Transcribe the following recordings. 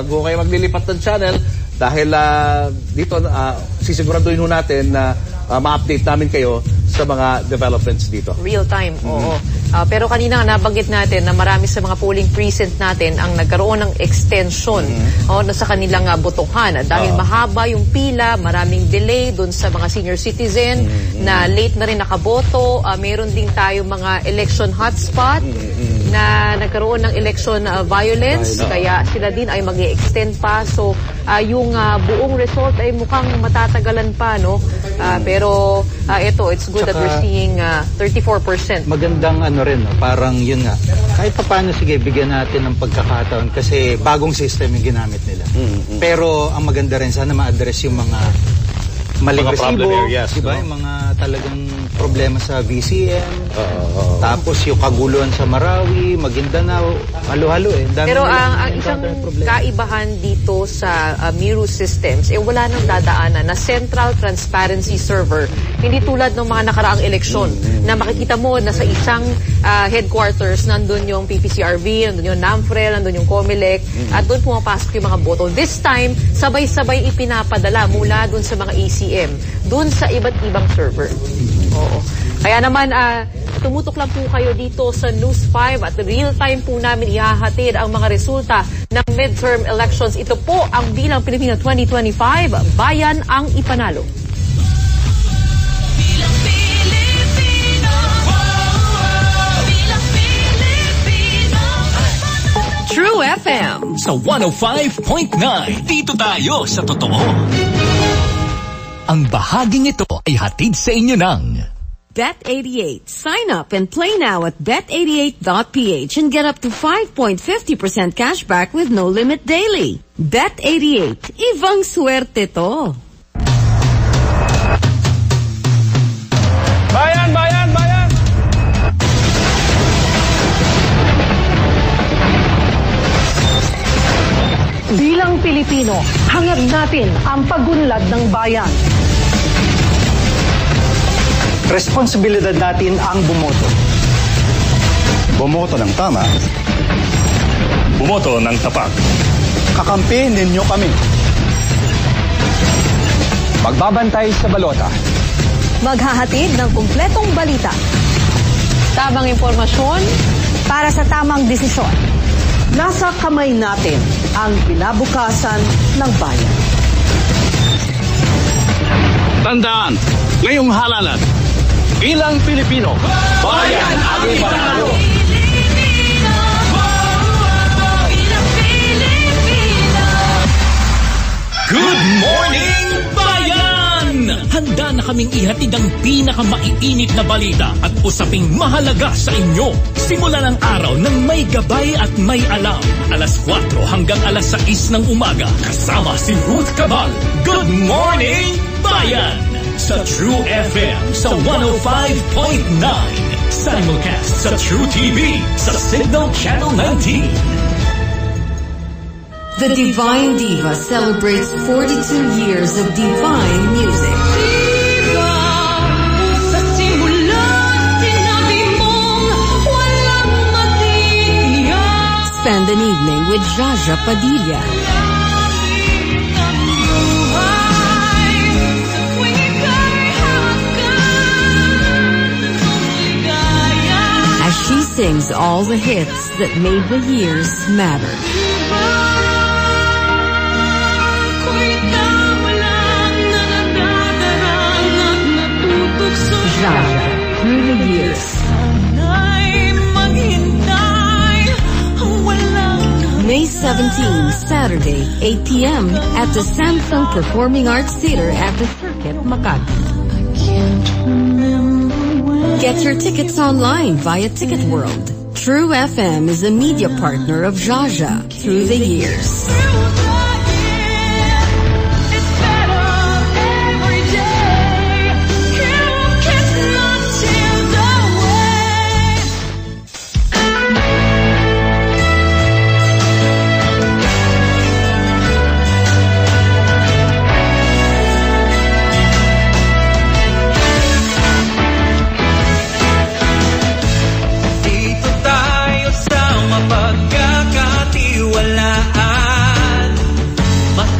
wag mo kayo maglilipat ng channel dahil dito sisiguraduhin ho natin na ma-update namin kayo sa mga developments dito. Real time, oo. Pero kanina nabanggit natin na marami sa mga polling precinct natin ang nagkaroon ng extension sa kanilang botohan. Dahil mahaba yung pila, maraming delay dun sa mga senior citizen na late na rin nakaboto. Meron din tayo mga election hotspot na nagkaroon ng election violence. Kaya sila din ay mag-extend pa. So, yung buong result ay mukhang matatagalan pa, no? Pero it's good that we're seeing 34%. Magandang rin, no? Parang yun nga. Kahit pa paano, sige, bigyan natin ng pagkakataon kasi bagong system yung ginamit nila. Pero ang maganda rin, sana ma-address yung mga maling resibo, diba? Yung mga talagang problema sa VCM, tapos yung kaguluhan sa Marawi, Maguindanao, halo-halo Pero ang isang kaibahan dito sa Miru Systems, wala nang dadaanan na central transparency server. Hindi tulad ng mga nakaraang eleksyon na makikita mo na sa isang headquarters, nandun yung PPCRB, nandun yung NAMFREL, nandun yung COMELEC, at doon pumapasok yung mga boto. This time, sabay-sabay ipinapadala mula doon sa mga ECM, doon sa iba't ibang server. Oo. Kaya naman, tumutok lang po kayo dito sa News 5 at real time po namin ihahatid ang mga resulta ng midterm elections. Ito po ang Bilang Pilipino 2025, Bayan ang Ipanalo. True FM sa 105.9. Dito tayo sa totoo. Ang bahaging ito ay hatid sa inyo ng Bet88. Sign up and play now at bet88.ph and get up to 5.50% cashback with no limit daily. Bet88. Ibang swerte to. Bayan! Bayan! Bayan! Bilang Pilipino, hangad natin ang pagunlad ng bayan. Responsibilidad natin ang bumoto. Bumoto ng tama. Bumoto ng tapat. Kakampi ninyo kami. Magbabantay sa balota. Maghahatid ng kumpletong balita. Tamang impormasyon para sa tamang desisyon. Nasa kamay natin ang kinabukasan ng bayan. Tandaan, ngayong halalan, bilang Pilipino, bayan ang ipanalo. Good morning, bayan! Handa na kaming ihatid ang pinakamaiinit na balita at usaping mahalaga sa inyo. Simulan ang araw ng may gabay at may alam. Alas 4 hanggang alas 6 ng umaga. Kasama si Ruth Cabal. Good morning, bayan! Sa True FM sa 105.9. Simulcast sa True TV sa Signal Channel 19. The Divine Diva celebrates 42 years of divine music. Diva, sa simula't sinabi mong walang matitiyak. Spend an evening with Jaja Padilla. As she sings all the hits that made the years matter. Jaja, through the years. May 17, Saturday, 8 p.m. at the Samsung Performing Arts Theater at the Circuit, Makati. Get your tickets online via Ticket World. True FM is a media partner of Jaja through the years.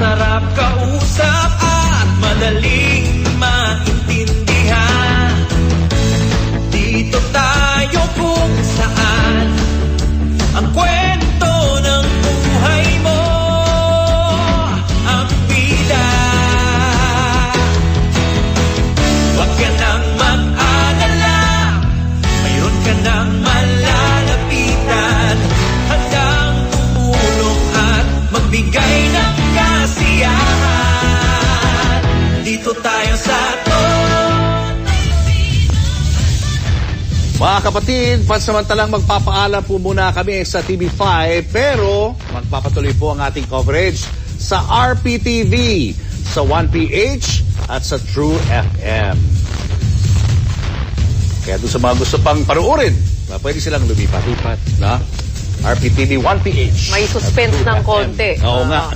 Masarap kausap at madaling maintindihan. Dito tayo kung saan ang kwento ng buhay mo ang bida. Huwag ka nang mag-alala, mayroon ka nang malalapitan, handang tumulong at magbigay ng kasiyahan. Dito tayo sa Mga kapatid, pansamantalang magpapaalam po muna kami sa TV5, pero magpapatuloy po ang ating coverage sa RPTV, sa 1PH at sa True FM. Kaya doon sa mga gusto pang panuorin, pwede silang lumipat. Na? RPTV 1PH. May suspense ng konti. Oo nga.